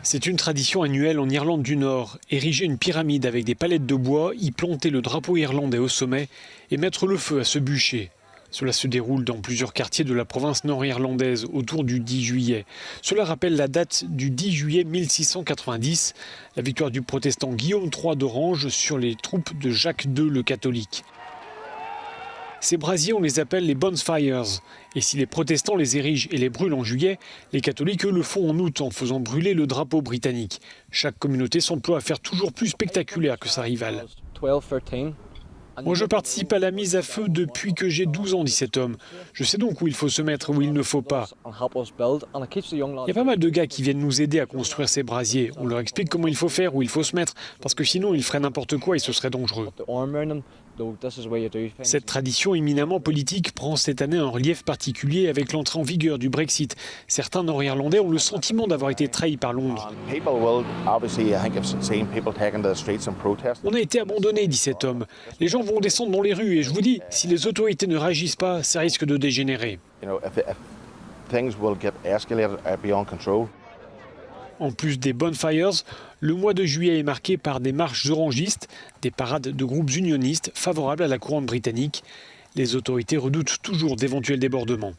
C'est une tradition annuelle en Irlande du Nord. Ériger une pyramide avec des palettes de bois, y planter le drapeau irlandais au sommet et mettre le feu à ce bûcher. Cela se déroule dans plusieurs quartiers de la province nord-irlandaise autour du 10 juillet. Cela rappelle la date du 10 juillet 1690, la victoire du protestant Guillaume III d'Orange sur les troupes de Jacques II le catholique. Ces brasiers, on les appelle les bonfires. Et si les protestants les érigent et les brûlent en juillet, les catholiques, eux, le font en août en faisant brûler le drapeau britannique. Chaque communauté s'emploie à faire toujours plus spectaculaire que sa rivale. Moi, je participe à la mise à feu depuis que j'ai 12 ans, dit cet homme. Je sais donc où il faut se mettre et où il ne faut pas. Il y a pas mal de gars qui viennent nous aider à construire ces brasiers. On leur explique comment il faut faire, où il faut se mettre, parce que sinon ils feraient n'importe quoi et ce serait dangereux. Cette tradition éminemment politique prend cette année un relief particulier avec l'entrée en vigueur du Brexit. Certains Nord-Irlandais ont le sentiment d'avoir été trahis par Londres. On a été abandonnés, dit cet homme. Les gens vont descendre dans les rues et je vous dis, si les autorités ne réagissent pas, ça risque de dégénérer. En plus des bonfires, le mois de juillet est marqué par des marches orangistes, des parades de groupes unionistes favorables à la couronne britannique. Les autorités redoutent toujours d'éventuels débordements.